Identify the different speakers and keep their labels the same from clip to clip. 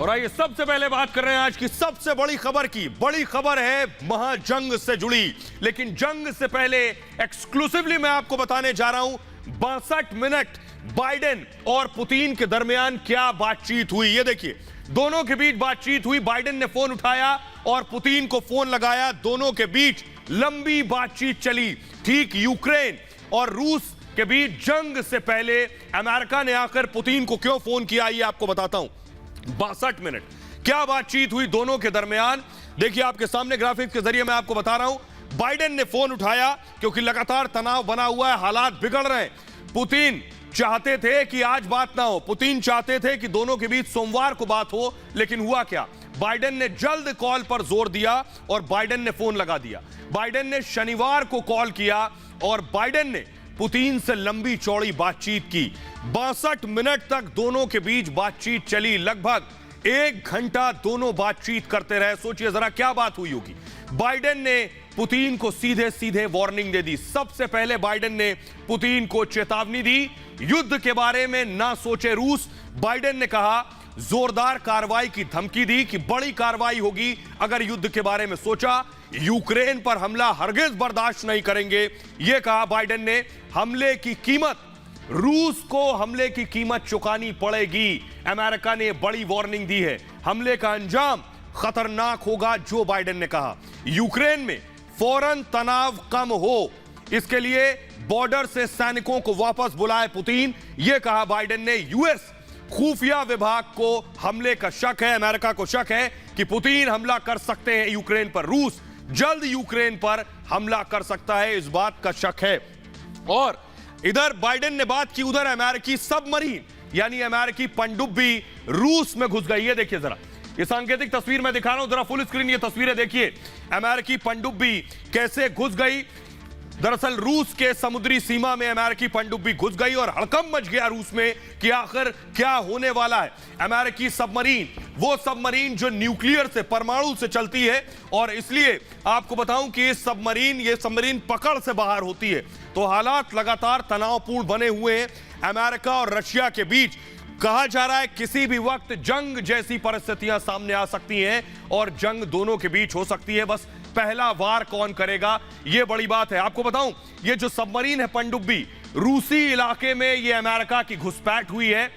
Speaker 1: और आइए सबसे पहले बात कर रहे हैं आज की सबसे बड़ी खबर की। बड़ी खबर है महाजंग से जुड़ी, लेकिन जंग से पहले एक्सक्लूसिवली मैं आपको बताने जा रहा हूं 62 मिनट बाइडेन और पुतिन के दरमियान क्या बातचीत हुई। ये देखिए, दोनों के बीच बातचीत हुई। बाइडेन ने फोन उठाया और पुतिन को फोन लगाया। दोनों के बीच लंबी बातचीत चली। ठीक यूक्रेन और रूस के बीच जंग से पहले अमेरिका ने आकर पुतिन को क्यों फोन किया, ये आपको बताता हूं। 62 मिनट क्या बातचीत हुई दोनों के दरमियान, देखिए आपके सामने ग्राफिक्स के जरिए मैं आपको बता रहा हूं। बाइडेन ने फोन उठाया क्योंकि लगातार तनाव बना हुआ है, हालात बिगड़ रहे हैं। पुतिन चाहते थे कि आज बात ना हो, पुतिन चाहते थे कि दोनों के बीच सोमवार को बात हो, लेकिन हुआ क्या, बाइडेन ने जल्द कॉल पर जोर दिया और बाइडेन ने फोन लगा दिया। बाइडेन ने शनिवार को कॉल किया और बाइडेन ने पुतिन से लंबी चौड़ी बातचीत की। 62 मिनट तक दोनों के बीच बातचीत चली। लगभग 1 घंटा दोनों बातचीत करते रहे। सोचिए जरा क्या बात हुई होगी। बाइडेन ने पुतिन को सीधे सीधे वार्निंग दे दी। सबसे पहले बाइडेन ने पुतिन को चेतावनी दी, युद्ध के बारे में ना सोचे रूस। बाइडेन ने कहा, जोरदार कार्रवाई की धमकी दी कि बड़ी कार्रवाई होगी अगर युद्ध के बारे में सोचा। यूक्रेन पर हमला हरगिज बर्दाश्त नहीं करेंगे, यह कहा बाइडेन ने। हमले की कीमत, रूस को हमले की कीमत चुकानी पड़ेगी। अमेरिका ने बड़ी वार्निंग दी है, हमले का अंजाम खतरनाक होगा, जो बाइडेन ने कहा। यूक्रेन में फौरन तनाव कम हो, इसके लिए बॉर्डर से सैनिकों को वापस बुलाए पुतिन, यह कहा बाइडेन ने। यूएस खुफिया विभाग को हमले का शक है, अमेरिका को शक है कि पुतिन हमला कर सकते हैं यूक्रेन पर। रूस जल्द यूक्रेन पर हमला कर सकता है, इस बात का शक है। और इधर बाइडेन ने बात की, उधर अमेरिकी सबमरीन यानी अमेरिकी पनडुब्बी रूस में घुस गई है। देखिए जरा, ये सांकेतिक तस्वीर मैं दिखा रहा हूं, जरा फुल स्क्रीन ये तस्वीरें देखिए। अमेरिकी पनडुब्बी कैसे घुस गई। दरअसल रूस के समुद्री सीमा में अमेरिकी पनडुब्बी घुस गई और हड़कंप मच गया रूस में कि आखिर क्या होने वाला है। अमेरिकी सबमरीन, वो सबमरीन जो न्यूक्लियर से, परमाणु से चलती है, और इसलिए आपको बताऊं कि ये सबमरीन पकड़ से बाहर होती है। तो हालात लगातार तनावपूर्ण बने हुए हैं अमेरिका और रशिया के बीच। कहा जा रहा है किसी भी वक्त जंग जैसी परिस्थितियां सामने आ सकती हैं और जंग दोनों के बीच हो सकती है। बस पहला वार कौन करेगा, यह बड़ी बात है। आपको बताऊं, ये जो सबमरीन है पनडुब्बी, रूसी इलाके में ये अमेरिका की घुसपैठ हुई है।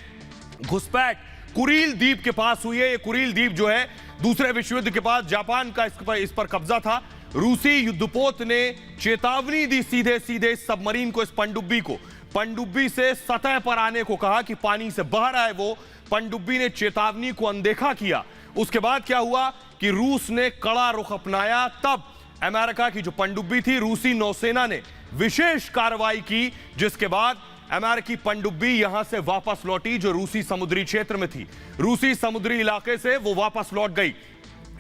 Speaker 1: घुसपैठ कुरील द्वीप के पास हुई है। ये कुरील द्वीप जो है, दूसरे विश्व युद्ध के बाद जापान का इस पर कब्जा था। रूसी युद्धपोत ने चेतावनी दी सीधे सीधे सबमरीन को, इस पनडुब्बी को। पनडुब्बी से सतह पर आने को कहा कि पानी से बाहर आए वो। पनडुब्बी ने चेतावनी को अनदेखा किया। उसके बाद क्या हुआ कि रूस ने कड़ा रुख अपनाया। तब अमेरिका की जो पनडुब्बी थी, रूसी नौसेना ने विशेष कार्रवाई की, जिसके बाद अमेरिकी पनडुब्बी यहां से वापस लौटी, जो रूसी समुद्री क्षेत्र में थी। रूसी समुद्री इलाके से वो वापस लौट गई।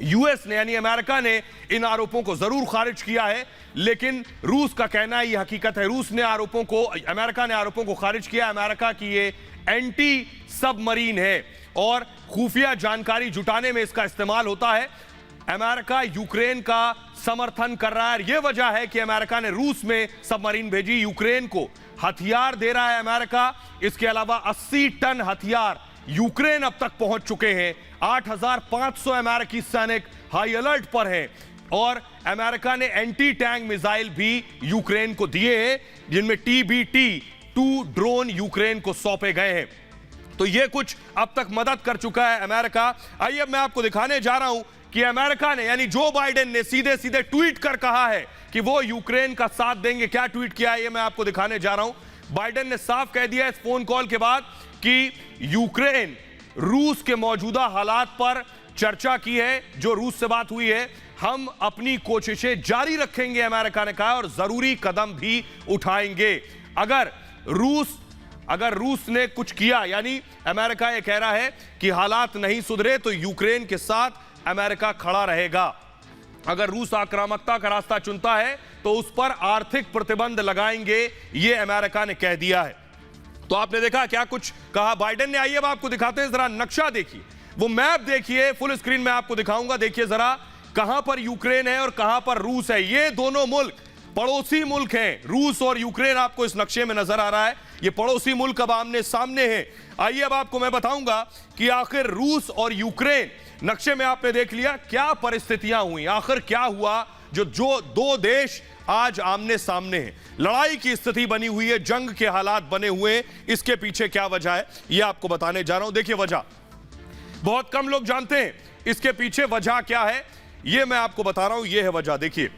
Speaker 1: यूएस ने यानी अमेरिका ने इन आरोपों को जरूर खारिज किया है, लेकिन रूस का कहना है, यह हकीकत है, रूस ने आरोपों को, अमेरिका ने आरोपों को खारिज किया। अमेरिका की ये एंटी सबमरीन है और खुफिया जानकारी जुटाने में इसका इस्तेमाल होता है। अमेरिका यूक्रेन का समर्थन कर रहा है। यह वजह है कि अमेरिका ने रूस में सबमरीन भेजी। यूक्रेन को हथियार दे रहा है अमेरिका। इसके अलावा 80 टन हथियार यूक्रेन अब तक पहुंच चुके हैं। 8500 अमेरिकी सैनिक हाई अलर्ट पर हैं और अमेरिका ने एंटी टैंक मिसाइल भी यूक्रेन को दिए हैं, जिनमें TBT-2 ड्रोन यूक्रेन को सौंपे गए हैं। तो यह कुछ अब तक मदद कर चुका है अमेरिका। आइए अब मैं आपको दिखाने जा रहा हूं कि अमेरिका ने यानी जो बाइडेन ने सीधे सीधे ट्वीट कर कहा है कि वो यूक्रेन का साथ देंगे। क्या ट्वीट किया है, ये मैं आपको दिखाने जा रहा हूं। बाइडेन ने साफ कह दिया इस फोन कॉल के बाद कि यूक्रेन रूस के मौजूदा हालात पर चर्चा की है। जो रूस से बात हुई है, हम अपनी कोशिशें जारी रखेंगे, अमेरिका ने कहा, और जरूरी कदम भी उठाएंगे अगर रूस ने कुछ किया। यानी अमेरिका यह कह रहा है कि हालात नहीं सुधरे तो यूक्रेन के साथ अमेरिका खड़ा रहेगा। अगर रूस आक्रामकता का रास्ता चुनता है तो उस पर आर्थिक प्रतिबंध लगाएंगे, यह अमेरिका ने कह दिया है। तो आपने देखा क्या कुछ कहा बाइडेन ने। आइए अब आपको दिखाते हैं, जरा नक्शा देखिए, वो मैप देखिए, फुल स्क्रीन में आपको दिखाऊंगा। देखिए जरा कहां पर यूक्रेन है और कहां पर रूस है। ये दोनों मुल्क पड़ोसी मुल्क हैं, रूस और यूक्रेन आपको इस नक्शे में नजर आ रहा है। ये पड़ोसी मुल्क अब आमने सामने हैं। आइए अब आपको मैं बताऊंगा कि आखिर रूस और यूक्रेन, नक्शे में आपने देख लिया क्या परिस्थितियां हुई, आखिर क्या हुआ जो दो देश आज आमने सामने हैं। लड़ाई की स्थिति बनी हुई है, जंग के हालात बने हुए हैं। इसके पीछे क्या वजह है ये आपको बताने जा रहा हूं। देखिए वजह बहुत कम लोग जानते हैं, इसके पीछे वजह क्या है ये मैं आपको बता रहा हूं। ये है वजह। देखिए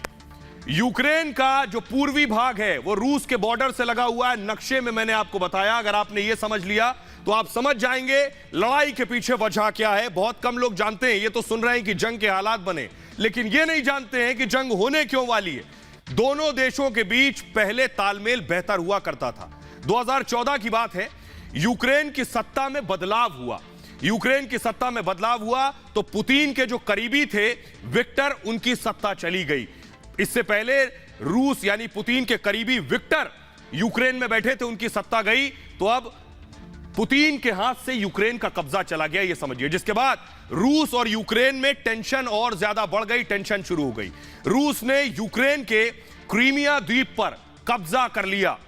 Speaker 1: यूक्रेन का जो पूर्वी भाग है वो रूस के बॉर्डर से लगा हुआ है। नक्शे में मैंने आपको बताया, अगर आपने ये समझ लिया तो आप समझ जाएंगे लड़ाई के पीछे वजह क्या है। बहुत कम लोग जानते हैं, ये तो सुन रहे हैं कि जंग के हालात बने, लेकिन ये नहीं जानते हैं कि जंग होने क्यों वाली है। दोनों देशों के बीच पहले तालमेल बेहतर हुआ करता था। 2014 की बात है, यूक्रेन की सत्ता में बदलाव हुआ। यूक्रेन की सत्ता में बदलाव हुआ तो पुतिन के जो करीबी थे विक्टर, उनकी सत्ता चली गई। इससे पहले रूस यानी पुतिन के करीबी विक्टर यूक्रेन में बैठे थे, उनकी सत्ता गई, तो अब पुतिन के हाथ से यूक्रेन का कब्जा चला गया, ये समझिए। जिसके बाद रूस और यूक्रेन में टेंशन और ज्यादा बढ़ गई, टेंशन शुरू हो गई। रूस ने यूक्रेन के क्रीमिया द्वीप पर कब्जा कर लिया,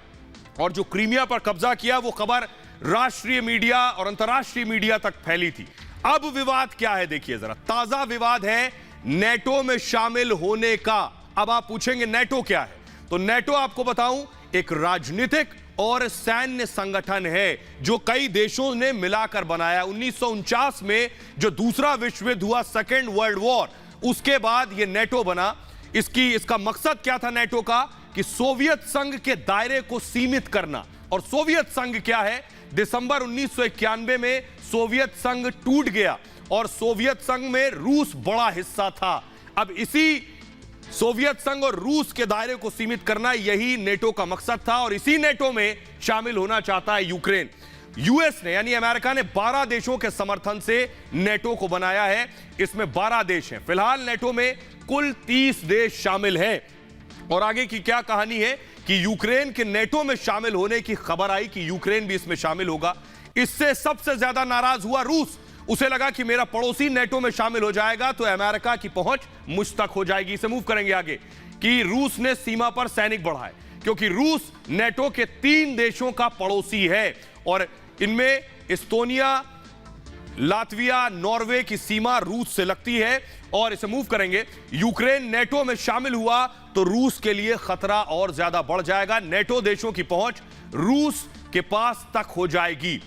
Speaker 1: और जो क्रीमिया पर कब्जा किया वो खबर राष्ट्रीय मीडिया और अंतर्राष्ट्रीय मीडिया तक फैली थी। अब विवाद क्या है देखिए जरा, ताजा विवाद है नेटो में शामिल होने का। अब आप पूछेंगे नेटो क्या है, तो नेटो आपको बताऊं एक राजनीतिक और सैन्य संगठन है जो कई देशों ने मिलाकर बनाया। 1949 में जो दूसरा विश्व युद्ध हुआ, सेकेंड वर्ल्ड वॉर, उसके बाद यह नेटो बना। इसका मकसद क्या था नेटो का, कि सोवियत संघ के दायरे को सीमित करना। और सोवियत संघ क्या है, दिसंबर 1991 में सोवियत संघ टूट गया और सोवियत संघ में रूस बड़ा हिस्सा था। अब इसी सोवियत संघ और रूस के दायरे को सीमित करना, यही नेटो का मकसद था, और इसी नेटो में शामिल होना चाहता है यूक्रेन। यूएस ने यानी अमेरिका ने 12 देशों के समर्थन से नेटो को बनाया है। इसमें 12 देश हैं। फिलहाल नेटो में कुल 30 देश शामिल हैं। और आगे की क्या कहानी है कि यूक्रेन के नेटो में शामिल होने की खबर आई कि यूक्रेन भी इसमें शामिल होगा। इससे सबसे ज्यादा नाराज हुआ रूस। उसे लगा कि मेरा पड़ोसी नेटो में शामिल हो जाएगा तो अमेरिका की पहुंच मुझ तक हो जाएगी। इसे मूव करेंगे आगे कि रूस ने सीमा पर सैनिक बढ़ाए, क्योंकि रूस नेटो के 3 देशों का पड़ोसी है और इनमें एस्टोनिया, लातविया, नॉर्वे की सीमा रूस से लगती है। और इसे मूव करेंगे, यूक्रेन नेटो में शामिल हुआ तो रूस के लिए खतरा और ज्यादा बढ़ जाएगा। नेटो देशों की पहुंच रूस के पास तक हो जाएगी।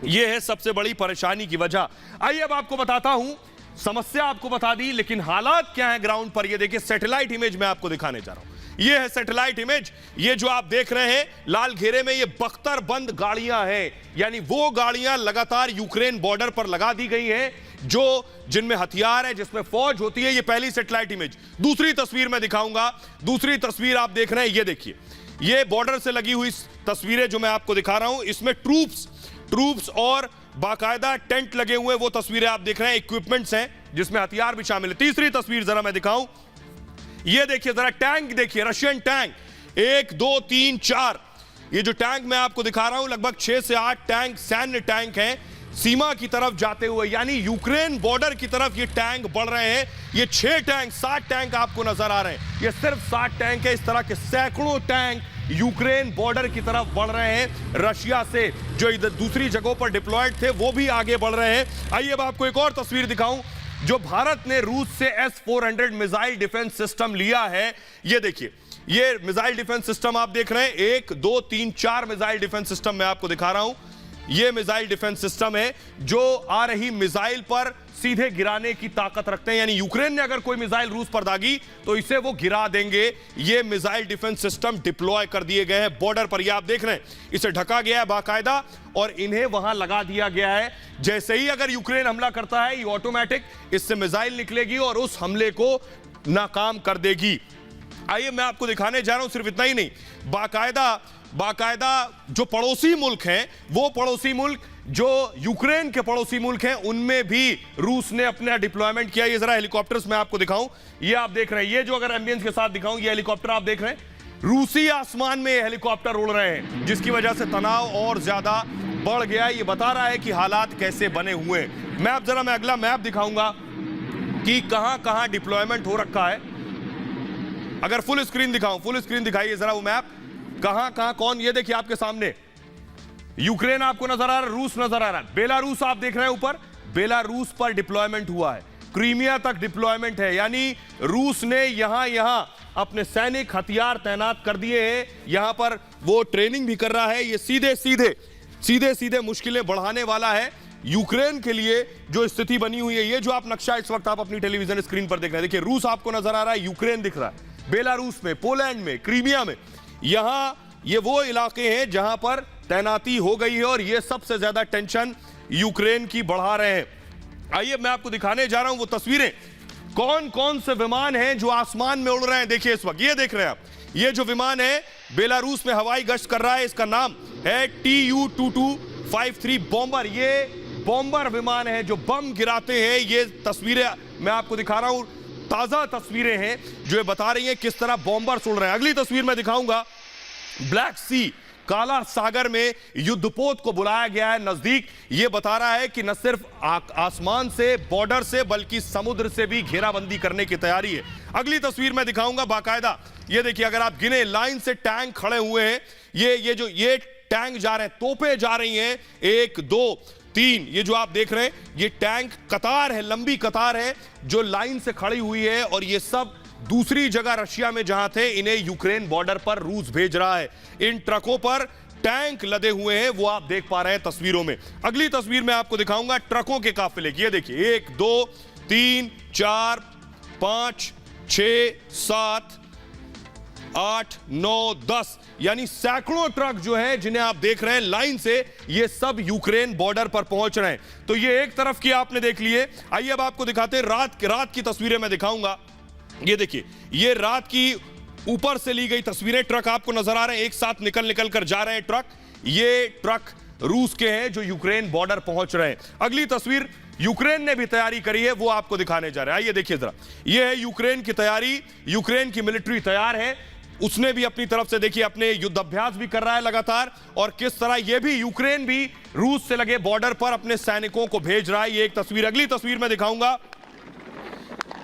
Speaker 1: यह है सबसे बड़ी परेशानी की वजह। आइए अब आपको बताता हूं, समस्या आपको बता दी, लेकिन हालात क्या है ग्राउंड पर, ये देखिए सैटेलाइट इमेज मैं आपको दिखाने जा रहा हूं। ये है सैटेलाइट इमेज। ये जो आप देख रहे हैं लाल घेरे में, ये बख्तर बंद गाड़ियां हैं, यानी वो गाड़ियां लगातार यूक्रेन बॉर्डर पर लगा दी गई हैं जो जिनमें हथियार है, जिसमें फौज होती है। ये पहली सैटेलाइट इमेज। दूसरी तस्वीर मैं दिखाऊंगा। दूसरी तस्वीर आप देख रहे हैं, ये देखिए, ये बॉर्डर से लगी हुई तस्वीरें जो मैं आपको दिखा रहा हूं। इसमें ट्रूप्स और बाकायदा टेंट लगे हुए, वो तस्वीरें आप देख रहे हैं। इक्विपमेंट्स हैं जिसमें हथियार भी शामिल है। तीसरी तस्वीर जरा मैं दिखाऊं, ये देखिए जरा, टैंक देखिए, रशियन टैंक 1 2 3 4। ये जो टैंक मैं आपको दिखा रहा हूं, लगभग 6 से 8 टैंक सैन्य टैंक हैं सीमा की तरफ जाते हुए, यानी यूक्रेन बॉर्डर की तरफ ये टैंक बढ़ रहे हैं। ये 6 टैंक 7 टैंक आपको नजर आ रहे हैं। ये सिर्फ 7 टैंक है, इस तरह के सैकड़ों टैंक यूक्रेन बॉर्डर की तरफ बढ़ रहे हैं। रशिया से जो इधर दूसरी जगहों पर डिप्लॉयड थे वो भी आगे बढ़ रहे हैं। आइए अब आपको एक और तस्वीर दिखाऊं, जो भारत ने रूस से S-400 मिसाइल डिफेंस सिस्टम लिया है। ये देखिए, ये मिसाइल डिफेंस सिस्टम आप देख रहे हैं, 1 2 3 4 मिसाइल डिफेंस सिस्टम मैं आपको दिखा रहा हूं। ये मिसाइल डिफेंस सिस्टम है जो आ रही मिसाइल पर सीधे गिराने की ताकत रखते हैं, यानी यूक्रेन ने अगर कोई मिसाइल रूस पर दागी तो इसे वो गिरा देंगे। ये मिसाइल डिफेंस सिस्टम डिप्लॉय कर दिए गए हैं बॉर्डर पर। ये आप देख रहे हैं, इसे ढका गया है बाकायदा और इन्हें वहां लगा दिया गया है। जैसे ही अगर यूक्रेन हमला करता है, ये ऑटोमेटिक इससे मिसाइल निकलेगी और उस हमले को नाकाम कर देगी। आइए मैं आपको दिखाने जा रहा हूं, सिर्फ इतना ही नहीं, बाकायदा जो पड़ोसी मुल्क हैं, वो पड़ोसी मुल्क जो यूक्रेन के पड़ोसी मुल्क हैं, उनमें भी रूस ने अपना डिप्लॉयमेंट किया। ये जरा हेलीकॉप्टर्स मैं आपको दिखाऊं, ये आप देख रहे हैं, ये जो अगर एम्बियंस के साथ दिखाऊं, ये हेलीकॉप्टर आप देख रहे हैं, रूसी आसमान में हेलीकॉप्टर उड़ रहे हैं, जिसकी वजह से तनाव और ज्यादा बढ़ गया। ये बता रहा है कि हालात कैसे बने हुए। मैं अगला मैप दिखाऊंगा कि कहां कहां डिप्लॉयमेंट हो रखा है। अगर फुल स्क्रीन दिखाऊं, फुल स्क्रीन दिखाइए जरा वो मैप, कहां कहां कौन। ये देखिए आपके सामने, यूक्रेन आपको नजर आ रहा है, रूस नजर आ रहा है, बेलारूस आप देख रहे हैं ऊपर, बेलारूस पर डिप्लॉयमेंट हुआ है, क्रीमिया तक डिप्लॉयमेंट है, यानी रूस ने यहां अपने सैनिक हथियार तैनात कर दिए हैं, यहां पर वो ट्रेनिंग भी कर रहा है। ये सीधे सीधे मुश्किलें बढ़ाने वाला है यूक्रेन के लिए जो स्थिति बनी हुई है। ये जो आप नक्शा इस वक्त आप अपनी टेलीविजन स्क्रीन पर देख रहे हैं, देखिए रूस आपको नजर आ रहा है, यूक्रेन दिख रहा है, बेलारूस में, पोलैंड में, क्रीमिया में, यहां ये वो इलाके हैं जहां पर तैनाती हो गई है और ये सबसे ज्यादा टेंशन यूक्रेन की बढ़ा रहे हैं। आइए मैं आपको दिखाने जा रहा हूं वो तस्वीरें, कौन कौन से विमान हैं जो आसमान में उड़ रहे हैं। देखिए इस वक्त ये देख रहे हैं आप, ये जो विमान है बेलारूस में हवाई गश्त कर रहा है, इसका नाम है Tu-2253 बॉम्बर। ये बॉम्बर विमान है जो बम गिराते हैं। ये तस्वीरें मैं आपको दिखा रहा हूं, ताजा तस्वीरें हैं जो ये बता रही हैं किस तरह बॉम्बर उड़ रहे हैं। अगली तस्वीर में दिखाऊंगा, ब्लैक सी, काला सागर में युद्धपोत को बुलाया गया है नजदीक। यह बता रहा है कि न सिर्फ आसमान से, बॉर्डर से, बल्कि समुद्र से भी घेराबंदी करने की तैयारी है। अगली तस्वीर में दिखाऊंगा बाकायदा, ये देखिए अगर आप गिने लाइन से टैंक खड़े हुए हैं, ये टैंक जा रहे हैं, तोपें जा रही हैं, 1 2 3, ये जो आप देख रहे हैं ये टैंक कतार है, लंबी कतार है जो लाइन से खड़ी हुई है और ये सब दूसरी जगह रशिया में जहां थे, इन्हें यूक्रेन बॉर्डर पर रूस भेज रहा है। इन ट्रकों पर टैंक लदे हुए हैं, वो आप देख पा रहे हैं तस्वीरों में। अगली तस्वीर में आपको दिखाऊंगा ट्रकों के काफिले की। ये देखिए 1 2 3 4 5 6 7 8 9 10, यानी सैकड़ों ट्रक जो हैं जिन्हें आप देख रहे हैं लाइन से, ये सब यूक्रेन बॉर्डर पर पहुंच रहे हैं। तो ये एक तरफ की आपने देख लिए। आइए अब आपको दिखाते हैं रात की तस्वीरें मैं दिखाऊंगा। ये देखिए ये रात की ऊपर से ली गई तस्वीरें, ट्रक आपको नजर आ रहे हैं, एक साथ निकल कर जा रहे हैं ट्रक। ये ट्रक रूस के हैं जो यूक्रेन बॉर्डर पहुंच रहे हैं। अगली तस्वीर यूक्रेन ने भी तैयारी करी है, वो आपको दिखाने जा रहे हैं। आइए देखिए जरा, ये है यूक्रेन की तैयारी, यूक्रेन की मिलिट्री तैयार है, उसने भी अपनी तरफ से देखिए अपने युद्ध अभ्यास भी कर रहा है लगातार, और किस तरह ये भी यूक्रेन भी रूस से लगे बॉर्डर पर अपने सैनिकों को भेज रहा है। ये एक तस्वीर, अगली तस्वीर में दिखाऊंगा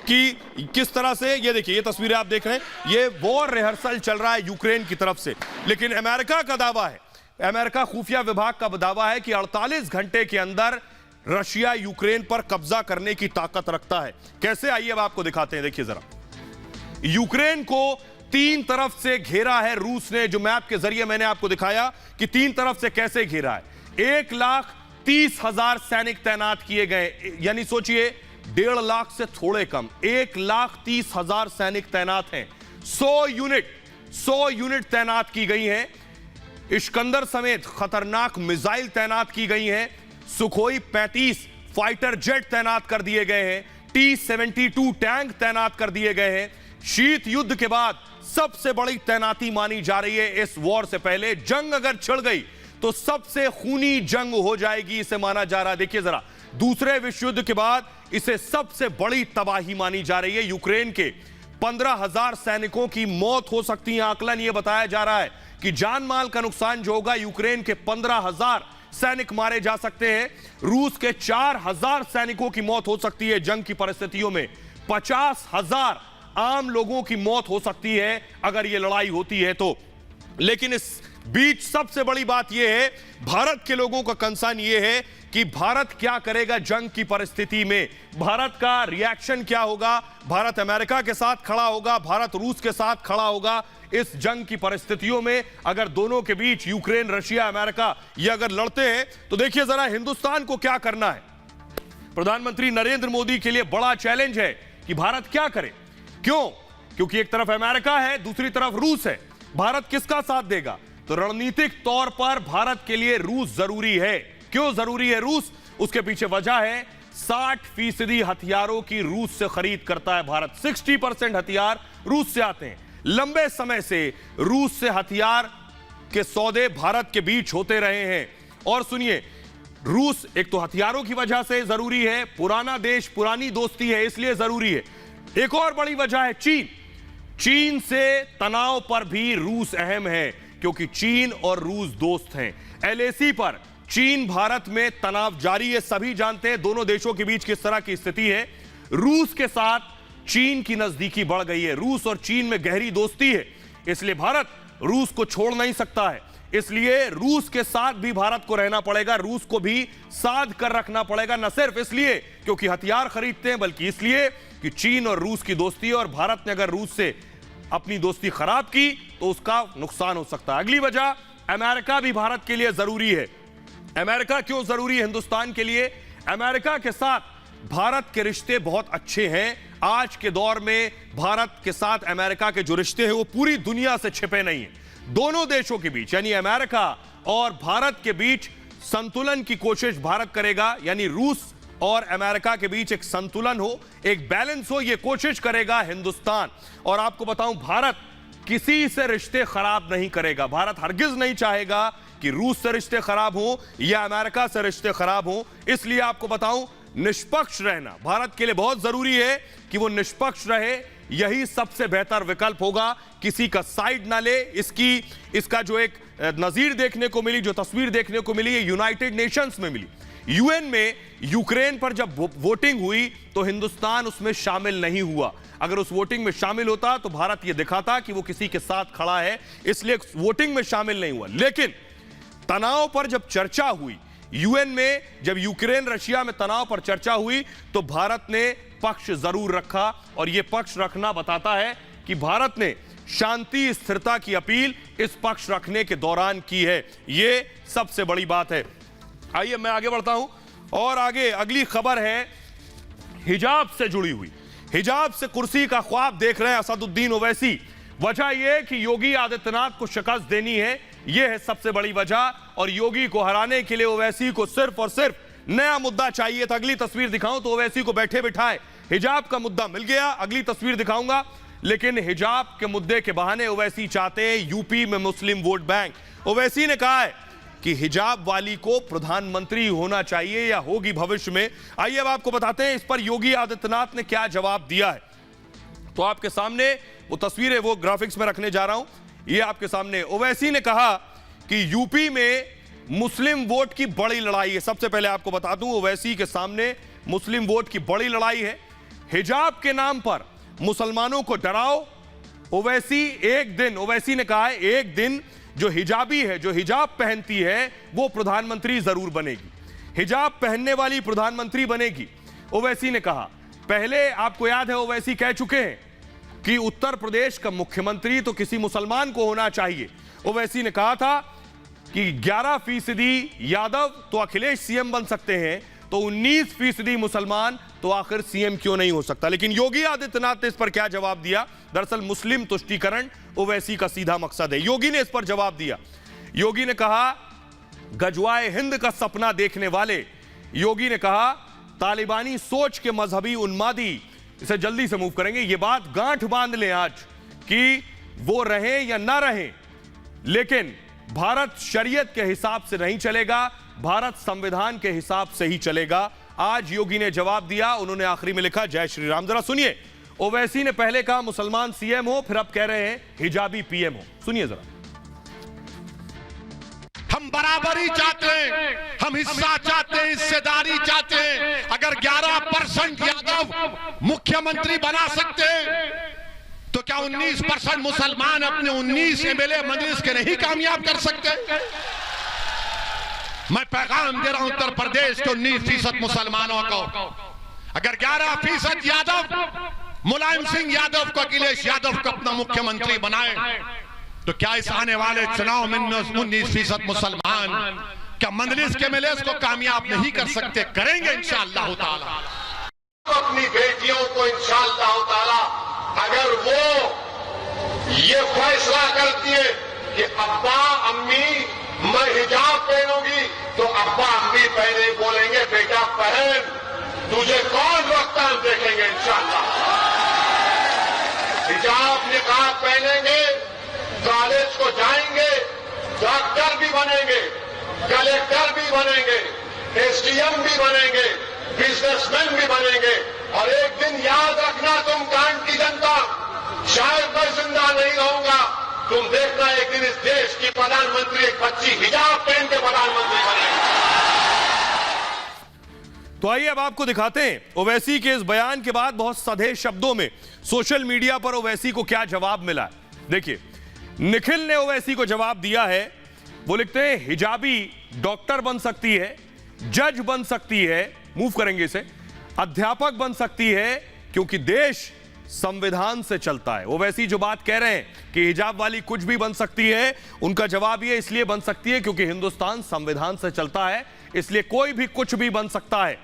Speaker 1: कि किस तरह से, ये देखिए ये तस्वीरें आप देख रहे हैं, ये वॉर रिहर्सल चल रहा है यूक्रेन की तरफ से। लेकिन अमेरिका का दावा है, अमेरिका खुफिया विभाग का दावा है कि 48 घंटे के अंदर रशिया यूक्रेन पर कब्जा करने की ताकत रखता है। कैसे, आइए अब आपको दिखाते हैं। देखिए जरा, यूक्रेन को 3 तरफ से घेरा है रूस ने, जो मैप के जरिए मैंने आपको दिखाया कि 3 तरफ से कैसे घेरा है। 1,30,000 सैनिक तैनात किए गए, यानी सोचिए 1.5 लाख से थोड़े कम, 1,30,000 सैनिक तैनात हैं। 100 यूनिट तैनात की गई हैं। इस्कंदर समेत खतरनाक मिसाइल तैनात की गई हैं। सुखोई 35 फाइटर जेट तैनात कर दिए गए हैं। T-72 टैंक तैनात कर दिए गए हैं। शीत युद्ध के बाद सबसे बड़ी तैनाती मानी जा रही है इस वॉर से पहले। जंग अगर छिड़ गई तो सबसे खूनी जंग हो जाएगी, इसे माना जा रहा है। देखिए जरा, दूसरे विश्व युद्ध के बाद इसे सबसे बड़ी तबाही मानी जा रही है। यूक्रेन के 15,000 सैनिकों की मौत हो सकती है। आकलन यह बताया जा रहा है कि जान माल का नुकसान जो होगा, यूक्रेन के 15,000 सैनिक मारे जा सकते हैं। रूस के 4,000 सैनिकों की मौत हो सकती है जंग की परिस्थितियों में। 50,000 आम लोगों की मौत हो सकती है अगर यह लड़ाई होती है तो। लेकिन इस बीच सबसे बड़ी बात यह है, भारत के लोगों का कंसर्न यह है कि भारत क्या करेगा जंग की परिस्थिति में, भारत का रिएक्शन क्या होगा। भारत अमेरिका के साथ खड़ा होगा, भारत रूस के साथ खड़ा होगा इस जंग की परिस्थितियों में। अगर दोनों के बीच यूक्रेन, रशिया, अमेरिका ये अगर लड़ते हैं तो देखिए जरा हिंदुस्तान को क्या करना है। प्रधानमंत्री नरेंद्र मोदी के लिए बड़ा चैलेंज है कि भारत क्या करे। क्यों? क्योंकि एक तरफ अमेरिका है, दूसरी तरफ रूस है। भारत किसका साथ देगा? तो रणनीतिक तौर पर भारत के लिए रूस जरूरी है। क्यों जरूरी है रूस? उसके पीछे वजह है 60% हथियारों की रूस से खरीद करता है भारत। 60% हथियार रूस से आते हैं। लंबे समय से रूस से हथियार के सौदे भारत के बीच होते रहे हैं। और सुनिए, रूस एक तो हथियारों की वजह से जरूरी है, पुराना देश, पुरानी दोस्ती है, इसलिए जरूरी है। एक और बड़ी वजह है चीन। चीन से तनाव पर भी रूस अहम है, क्योंकि चीन और रूस दोस्त हैं। LAC पर चीन भारत में तनाव जारी है, सभी जानते हैं दोनों देशों के बीच किस तरह की स्थिति है। रूस के साथ चीन की नजदीकी बढ़ गई है, रूस और चीन में गहरी दोस्ती है, इसलिए भारत रूस को छोड़ नहीं सकता है। इसलिए रूस के साथ भी भारत को रहना पड़ेगा, रूस को भी साध कर रखना पड़ेगा, न सिर्फ इसलिए क्योंकि हथियार खरीदते हैं, बल्कि इसलिए कि चीन और रूस की दोस्ती है और भारत ने अगर रूस से अपनी दोस्ती खराब की तो उसका नुकसान हो सकता है। अगली वजह, अमेरिका भी भारत के लिए जरूरी है। अमेरिका क्यों जरूरी है हिंदुस्तान के लिए? अमेरिका के साथ भारत के रिश्ते बहुत अच्छे हैं। आज के दौर में भारत के साथ अमेरिका के जो रिश्ते हैं वो पूरी दुनिया से छिपे नहीं हैं। दोनों देशों के बीच यानी अमेरिका और भारत के बीच संतुलन की कोशिश भारत करेगा, यानी रूस और अमेरिका के बीच एक संतुलन हो, एक बैलेंस हो, यह कोशिश करेगा हिंदुस्तान। और आपको बताऊं, भारत किसी से रिश्ते खराब नहीं करेगा। भारत हरगिज नहीं चाहेगा कि रूस से रिश्ते खराब हो या अमेरिका से रिश्ते खराब हो। इसलिए आपको बताऊं, निष्पक्ष रहना भारत के लिए बहुत जरूरी है कि वो निष्पक्ष रहे। यही सबसे बेहतर विकल्प होगा, किसी का साइड ना ले। इसका जो एक नजीर देखने को मिली, जो तस्वीर देखने को मिली, ये यूनाइटेड नेशंस में मिली। यूएन में यूक्रेन पर जब वोटिंग हुई तो हिंदुस्तान उसमें शामिल नहीं हुआ। अगर उस वोटिंग में शामिल होता तो भारत यह दिखाता कि वो किसी के साथ खड़ा है, इसलिए वोटिंग में शामिल नहीं हुआ। लेकिन तनाव पर जब चर्चा हुई यूएन में, जब यूक्रेन रशिया में तनाव पर चर्चा हुई तो भारत ने पक्ष जरूर रखा। और यह पक्ष रखना बताता है कि भारत ने शांति स्थिरता की अपील इस पक्ष रखने के दौरान की है। यह सबसे बड़ी बात है। आइए मैं आगे बढ़ता हूं और आगे अगली खबर है हिजाब से जुड़ी हुई। हिजाब से कुर्सी का ख्वाब देख रहे हैं असदुद्दीन ओवैसी। वजह यह कि योगी आदित्यनाथ को शिकस्त देनी है, यह है सबसे बड़ी वजह। और योगी को हराने के लिए ओवैसी को सिर्फ और सिर्फ नया मुद्दा चाहिए था। अगली तस्वीर दिखाऊं तो ओवैसी को बैठे बिठाए हिजाब का मुद्दा मिल गया। अगली तस्वीर दिखाऊंगा, लेकिन हिजाब के मुद्दे के बहाने ओवैसी चाहते हैं यूपी में मुस्लिम वोट बैंक। ओवैसी ने कहा है कि हिजाब वाली को प्रधानमंत्री होना चाहिए या होगी भविष्य में। आइए अब आपको बताते हैं इस पर योगी आदित्यनाथ ने क्या जवाब दिया है। तो आपके सामने वो तस्वीरें, वो ग्राफिक्स में रखने जा रहा हूं, ये आपके सामने। ओवैसी ने कहा कि यूपी में मुस्लिम वोट की बड़ी लड़ाई है। सबसे पहले आपको बता दूं, ओवैसी के सामने मुस्लिम वोट की बड़ी लड़ाई है। हिजाब के नाम पर मुसलमानों को डराओ। ओवैसी ने कहा है एक दिन जो हिजाबी है, जो हिजाब पहनती है, वो प्रधानमंत्री जरूर बनेगी, हिजाब पहनने वाली प्रधानमंत्री बनेगी। ओवैसी ने कहा, पहले आपको याद है ओवैसी कह चुके हैं कि उत्तर प्रदेश का मुख्यमंत्री तो किसी मुसलमान को होना चाहिए। ओवैसी ने कहा था कि 11% यादव तो अखिलेश सीएम बन सकते हैं, तो 19% मुसलमान तो आखिर सीएम क्यों नहीं हो सकता। लेकिन योगी आदित्यनाथ ने इस पर क्या जवाब दिया? दरअसल मुस्लिम तुष्टीकरण ओवैसी का सीधा मकसद है। योगी ने इस पर जवाब दिया। योगी ने कहा, गजवाए हिंद का सपना देखने वाले, योगी ने कहा तालिबानी सोच के मजहबी उन्मादी इसे जल्दी से मूव करेंगे। ये बात गांठ बांध लें आज कि वो रहे या ना रहे, लेकिन भारत शरीयत के हिसाब से नहीं चलेगा, भारत संविधान के हिसाब से ही चलेगा। आज योगी ने जवाब दिया। उन्होंने आखिरी में लिखा, जय श्री राम। जरा सुनिए, ओवैसी ने पहले कहा मुसलमान सीएम हो, फिर अब कह रहे हैं हिजाबी पीएम हो। सुनिए जरा।
Speaker 2: हम बराबरी चाहते हैं, हम हिस्सा चाहते हैं, हिस्सेदारी चाहते हैं। अगर 11% यादव मुख्यमंत्री बना सकते हैं तो क्या 19% मुसलमान अपने 19 एमएलए मजलिस के नहीं कामयाब कर सकते? मैं पैगाम दे रहा हूं उत्तर प्रदेश के 19% मुसलमानों को, अगर 11% यादव मुलायम सिंह यादव को, अखिलेश यादव को अपना मुख्यमंत्री बनाए तो क्या इस आने वाले चुनाव में 19% मुसलमान क्या मजलिस के एमएलए को कामयाब नहीं कर सकते? करेंगे इंशाअल्लाह ताला।
Speaker 3: अपनी बेटियों को इंशाअल्लाह ताला अगर वो ये फैसला करती है कि अब्बा अम्मी मैं हिजाब पहनूंगी, तो अब्बा अम्मी पहने बोलेंगे बेटा पहन, तुझे कौन रोकता है, देखेंगे इंशाअल्लाह। हिजाब निकाब पहनेंगे, कॉलेज को जाएंगे, डॉक्टर भी बनेंगे, कलेक्टर भी बनेंगे, एसडीएम भी बनेंगे, बिजनेसमैन भी बनेंगे। और एक दिन याद रखना तुम कांड की जनता, शायद मैं जिंदा नहीं रहूंगा, तुम देखना एक दिन इस देश की प्रधानमंत्री एक बच्ची हिजाब पहन के प्रधानमंत्री बनेगी।
Speaker 1: तो आइए अब आपको दिखाते हैं ओवैसी के इस बयान के बाद बहुत सधे शब्दों में सोशल मीडिया पर ओवैसी को क्या जवाब मिला है। देखिए, निखिल ने ओवैसी को जवाब दिया है वो लिखते हैं हिजाबी डॉक्टर बन सकती है, जज बन सकती है, मूव करेंगे इसे, अध्यापक बन सकती है क्योंकि देश संविधान से चलता है। वो वैसी जो बात कह रहे हैं कि हिजाब वाली कुछ भी बन सकती है, उनका जवाब ये इसलिए बन सकती है क्योंकि हिंदुस्तान संविधान से चलता है, इसलिए कोई भी कुछ भी बन सकता है।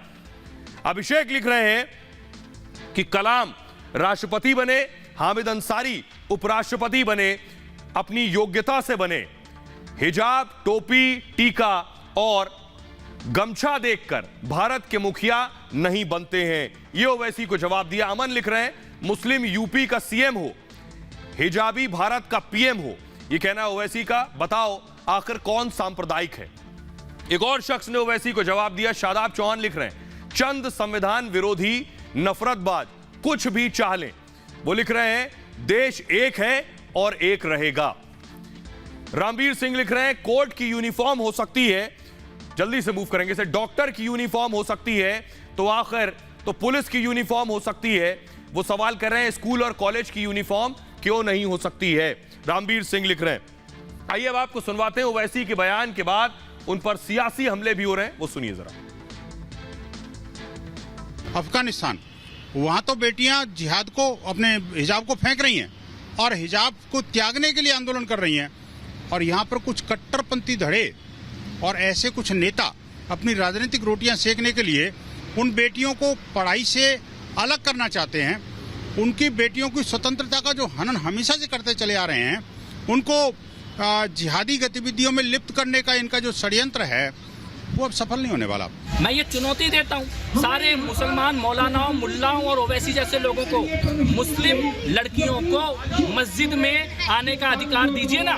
Speaker 1: अभिषेक लिख रहे हैं कि कलाम राष्ट्रपति बने, हामिद अंसारी उपराष्ट्रपति बने, अपनी योग्यता से बने, हिजाब, टोपी, टीका और गमछा देखकर भारत के मुखिया नहीं बनते हैं। ये ओवैसी को जवाब दिया। अमन लिख रहे हैं मुस्लिम यूपी का सीएम हो, हिजाबी भारत का पीएम हो, ये कहना है ओवैसी का। बताओ आखिर कौन सांप्रदायिक है। एक और शख्स ने ओवैसी को जवाब दिया, शादाब चौहान लिख रहे हैं चंद संविधान विरोधी नफरतबाज कुछ भी चाह लें। वो लिख रहे हैं देश एक है और एक रहेगा। रामवीर सिंह लिख रहे हैं कोर्ट की यूनिफॉर्म हो सकती है, जल्दी से मूव करेंगे इसे, डॉक्टर की यूनिफॉर्म हो सकती है तो आखिर तो पुलिस की यूनिफॉर्म हो सकती है। वो सवाल कर रहे हैं स्कूल और कॉलेज की यूनिफॉर्म क्यों नहीं हो सकती है, रामवीर सिंह लिख रहे हैं। आइए अब आपको सुनवाते हैं ओवैसी के बयान के बाद उन पर सियासी हमले भी हो रहे हैं, वो सुनिए जरा।
Speaker 4: अफगानिस्तान, वहां तो बेटियां जिहाद को, अपने हिजाब को फेंक रही हैं और हिजाब को त्यागने के लिए आंदोलन कर रही हैं, और यहाँ पर कुछ कट्टरपंथी धड़े और ऐसे कुछ नेता अपनी राजनीतिक रोटियां सेकने के लिए उन बेटियों को पढ़ाई से अलग करना चाहते हैं। उनकी बेटियों की स्वतंत्रता का जो हनन हमेशा से करते चले आ रहे हैं, उनको जिहादी गतिविधियों में लिप्त करने का इनका जो षड्यंत्र है वो अब सफल नहीं होने वाला।
Speaker 5: मैं ये चुनौती देता हूँ सारे मुसलमान मौलानाओं, मुल्लाओं और ओवैसी जैसे लोगों को, मुस्लिम लड़कियों को मस्जिद में आने का अधिकार दीजिए ना,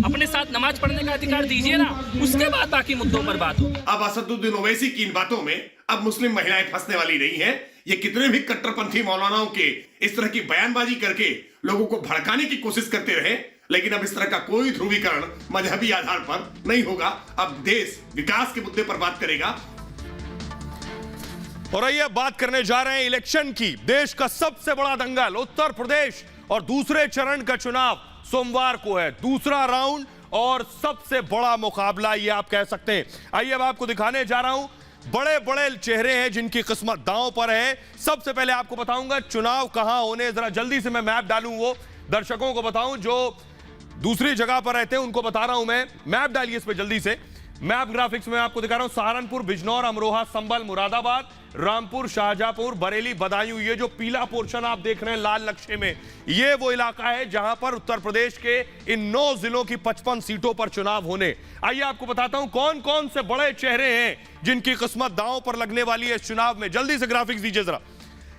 Speaker 5: अपने साथ नमाज पढ़ने का अधिकार दीजिए ना, उसके बाद बाकी मुद्दों पर बात हो।
Speaker 6: अब असदुद्दीन ओवैसी की इन बातों में अब मुस्लिम महिलाएं फंसने वाली नहीं है। ये कितने भी कट्टरपंथी मौलानाओं के इस तरह की बयानबाजी करके लोगों को भड़काने की कोशिश करते रहे, लेकिन अब इस तरह का कोई ध्रुवीकरण मजहबी आधार पर नहीं होगा। अब देश विकास के मुद्दे पर बात करेगा।
Speaker 1: और आइए बात करने जा रहे हैं इलेक्शन की। देश का सबसे बड़ा दंगल उत्तर प्रदेश और दूसरे चरण का चुनाव सोमवार को है, दूसरा राउंड और सबसे बड़ा मुकाबला ये आप कह सकते हैं। आइए अब आपको दिखाने जा रहा हूं बड़े बड़े चेहरे हैं जिनकी किस्मत दांव पर है। सबसे पहले आपको बताऊंगा चुनाव कहां होने, जरा जल्दी से मैं मैप डालूं, वो दर्शकों को बताऊं जो दूसरी जगह पर रहते हैं उनको बता रहा हूं मैं। मैप डालिए इस पे जल्दी से, मैप ग्राफिक्स में आपको दिखा रहा हूं। सहारनपुर, बिजनौर, अमरोहा, संभल, मुरादाबाद, रामपुर, शाहजहांपुर, बरेली, बदायूं, ये जो पीला पोर्शन आप देख रहे हैं लाल नक्शे में, ये वो इलाका है जहां पर उत्तर प्रदेश के इन 9 जिलों की 55 सीटों पर चुनाव होने। आइए आपको बताता हूं कौन कौन से बड़े चेहरे हैं जिनकी किस्मत दांव पर लगने वाली है इस चुनाव में। जल्दी से ग्राफिक्स दीजिए जरा।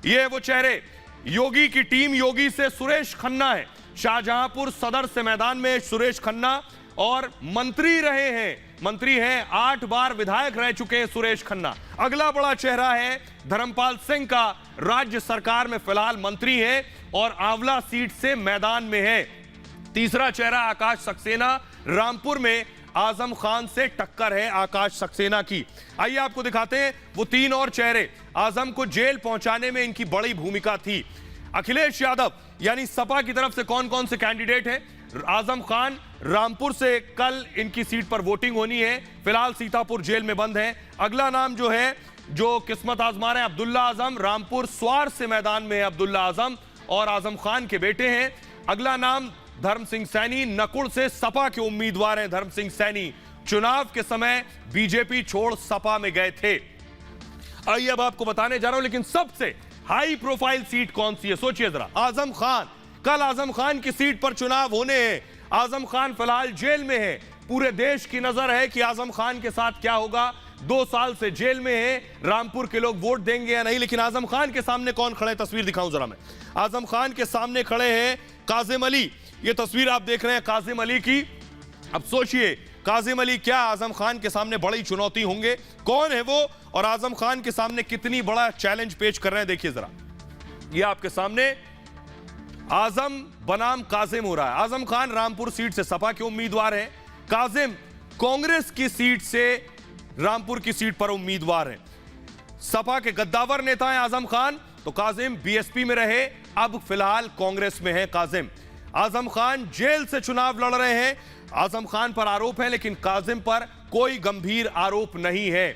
Speaker 1: ये वो चेहरे, योगी की टीम, योगी से सुरेश खन्ना है, शाहजहांपुर सदर से मैदान में सुरेश खन्ना, और मंत्री रहे हैं, मंत्री हैं, 8 बार विधायक रह चुके हैं सुरेश खन्ना। अगला बड़ा चेहरा है धर्मपाल सिंह का, राज्य सरकार में फिलहाल मंत्री हैं और आंवला सीट से मैदान में है। तीसरा चेहरा आकाश सक्सेना, रामपुर में आजम खान से टक्कर है आकाश सक्सेना की। आइए आपको दिखाते हैं वो 3 और चेहरे। आजम को जेल पहुंचाने में इनकी बड़ी भूमिका थी। अखिलेश यादव यानी सपा की तरफ से कौन कौन से कैंडिडेट हैं? आजम खान, रामपुर से कल इनकी सीट पर वोटिंग होनी है, फिलहाल सीतापुर जेल में बंद है। अगला नाम जो है, जो किस्मत आजमा रहे हैं, अब्दुल्ला आजम, रामपुर स्वार से मैदान में है अब्दुल्ला आजम और आजम खान के बेटे हैं। अगला नाम धर्म सिंह सैनी, नकुड़ से सपा के उम्मीदवार हैं धर्म सिंह सैनी, चुनाव के समय बीजेपी छोड़ सपा में गए थे। आइए अब आपको बताने जा रहा हूं लेकिन सबसे हाई प्रोफाइल सीट कौन सी है, सोचिए जरा। आजम खान, कल आजम खान की सीट पर चुनाव होने हैं। आजम खान फिलहाल जेल में है, पूरे देश की नजर है कि आजम खान के साथ क्या होगा। 2 साल से जेल में है, रामपुर के लोग वोट देंगे या नहीं। लेकिन आजम खान के सामने कौन खड़े, तस्वीर दिखाऊं जरा मैं। आजम खान के सामने खड़े हैं काजिम अली, ये तस्वीर आप देख रहे हैं काजिम अली की। अब सोचिए काजिम अली क्या आजम खान के सामने बड़ी चुनौती होंगे, कौन है वो और आजम खान के सामने कितनी बड़ा चैलेंज पेश कर रहे हैं, देखिए जरा। ये आपके सामने आजम बनाम काजिम हो रहा है। आजम खान रामपुर सीट से सपा के उम्मीदवार हैं, काजिम कांग्रेस की सीट से रामपुर की सीट पर उम्मीदवार हैं। सपा के गद्दावर नेता हैं आजम खान, तो काजिम बीएसपी में रहे, अब फिलहाल कांग्रेस में है काजिम। आजम खान जेल से चुनाव लड़ रहे हैं, आजम खान पर आरोप है, लेकिन काजिम पर कोई गंभीर आरोप नहीं है।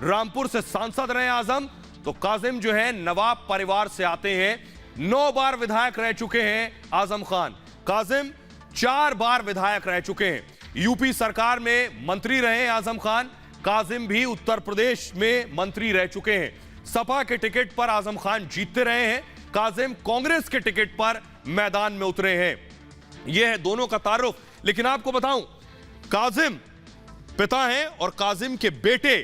Speaker 1: रामपुर से सांसद रहे आजम, तो काजिम जो है नवाब परिवार से आते हैं। 9 बार विधायक रह चुके हैं आजम खान। काजिम 4 बार विधायक रह चुके हैं। यूपी सरकार में मंत्री रहे आजम खान। काजिम भी उत्तर प्रदेश में मंत्री रह चुके हैं। सपा के टिकट पर आजम खान जीतते रहे हैं। काजिम कांग्रेस के टिकट पर मैदान में उतरे हैं। यह है दोनों का तारुफ। लेकिन आपको बताऊं, काजिम पिता हैं और काजिम के बेटे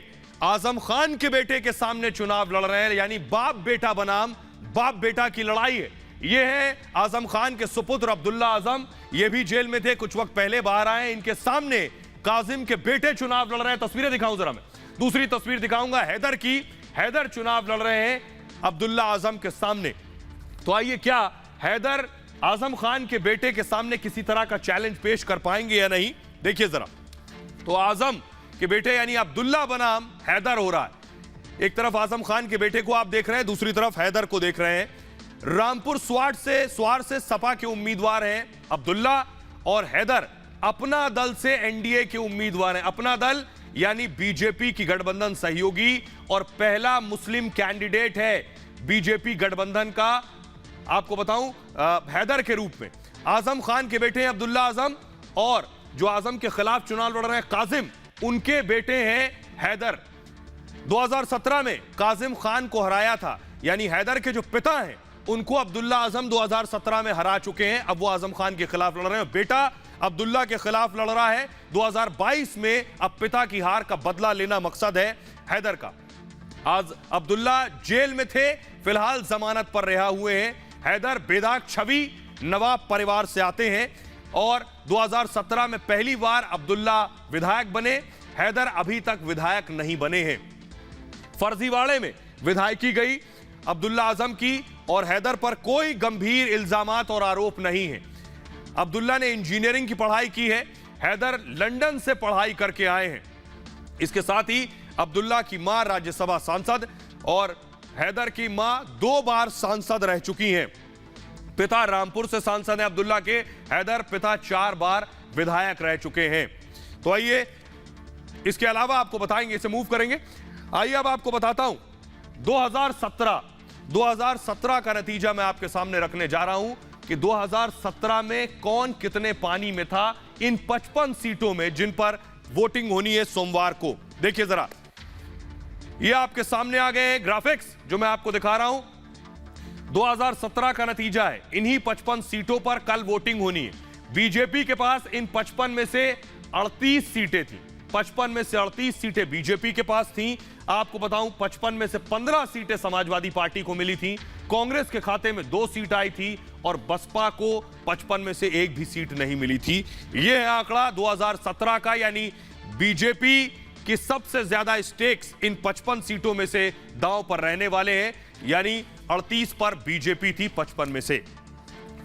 Speaker 1: आजम खान के बेटे के सामने चुनाव लड़ रहे हैं, यानी बाप बेटा बनाम बाप बेटा की लड़ाई है। यह है आजम खान के सुपुत्र अब्दुल्ला आजम, ये भी जेल में थे, कुछ वक्त पहले बाहर आए। इनके सामने काजिम के बेटे चुनाव लड़ रहे हैं। तस्वीरें दिखाऊं जरा मैं, दूसरी तस्वीर दिखाऊंगा हैदर की। हैदर चुनाव लड़ रहे हैं अब्दुल्ला आजम के सामने। तो आइए, क्या हैदर आजम खान के बेटे के सामने किसी तरह का चैलेंज पेश कर पाएंगे या नहीं, देखिए जरा। तो आजम के बेटे यानी अब्दुल्ला बनाम हैदर हो रहा है। एक तरफ आजम खान के बेटे को आप देख रहे हैं, दूसरी तरफ हैदर को देख रहे हैं। रामपुर स्वार से सपा के उम्मीदवार हैं अब्दुल्ला, और हैदर अपना दल से एनडीए के उम्मीदवार हैं। अपना दल यानी बीजेपी की गठबंधन सहयोगी और पहला मुस्लिम कैंडिडेट है बीजेपी गठबंधन का, आपको बताऊं, हैदर के रूप में। आजम खान के बेटे हैं अब्दुल्ला आजम, और जो आजम के खिलाफ चुनाव लड़ रहे हैं काजिम, उनके बेटे हैं हैदर। 2017 में काजिम खान को हराया था, यानी हैदर के जो पिता हैं उनको अब्दुल्ला आजम 2017 में हरा चुके हैं। अब वो आजम खान के खिलाफ लड़ रहे हैं। बेटा अब्दुल्ला के खिलाफ लड़ रहा है 2022 में। अब पिता की हार का बदला लेना मकसद है हैदर का। आज अब्दुल्ला जेल में थे, फिलहाल जमानत पर रिहा हुए हैं। हैदर बेदाग छवि नवाब परिवार से आते हैं और 2017 में पहली बार अब्दुल्ला विधायक बने। हैदर अभी तक विधायक नहीं बने हैं। फर्जीवाड़े में विधायकी गई अब्दुल्ला आजम की, और हैदर पर कोई गंभीर इल्जामात और आरोप नहीं है। अब्दुल्ला ने इंजीनियरिंग की पढ़ाई की है, हैदर लंदन से पढ़ाई करके आए हैं। इसके साथ ही अब्दुल्ला की मां राज्यसभा सांसद और हैदर की मां 2 बार सांसद रह चुकी हैं। पिता रामपुर से सांसद हैं अब्दुल्ला के, हैदर पिता 4 बार विधायक रह चुके हैं। तो आइए, इसके अलावा आपको बताएंगे, इसे मूव करेंगे। आइए अब आपको बताता हूं 2017 का नतीजा मैं आपके सामने रखने जा रहा हूं कि 2017 में कौन कितने पानी में था इन 55 सीटों में जिन पर वोटिंग होनी है सोमवार को। देखिए जरा, ये आपके सामने आ गए हैं ग्राफिक्स जो मैं आपको दिखा रहा हूं। 2017 का नतीजा है। इन्हीं 55 सीटों पर कल वोटिंग होनी है। बीजेपी के पास इन 55 में से 38 सीटें थी। 55 में से 38 सीटें बीजेपी के पास थीं। आपको बताऊं, 55 में से 15 सीटें समाजवादी पार्टी को मिली थी। कांग्रेस के खाते में 2 सीट आई थी और बसपा को 55 में से 1 भी सीट नहीं मिली थी। यह है आंकड़ा 2017 का, यानी बीजेपी की सबसे ज्यादा स्टेक्स इन 55 सीटों में से दांव पर रहने वाले हैं, यानी 38 पर बीजेपी थी 55 में से।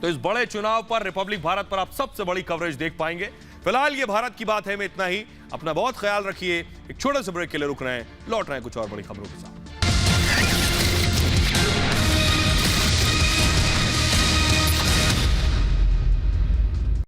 Speaker 1: तो इस बड़े चुनाव पर, रिपब्लिक भारत पर आप सबसे बड़ी कवरेज देख पाएंगे। फिलहाल ये भारत की बात है में इतना ही। अपना बहुत ख्याल रखिए। एक छोटे से ब्रेक के लिए रुक रहे हैं, लौट रहे हैं कुछ और बड़ी खबरों के साथ।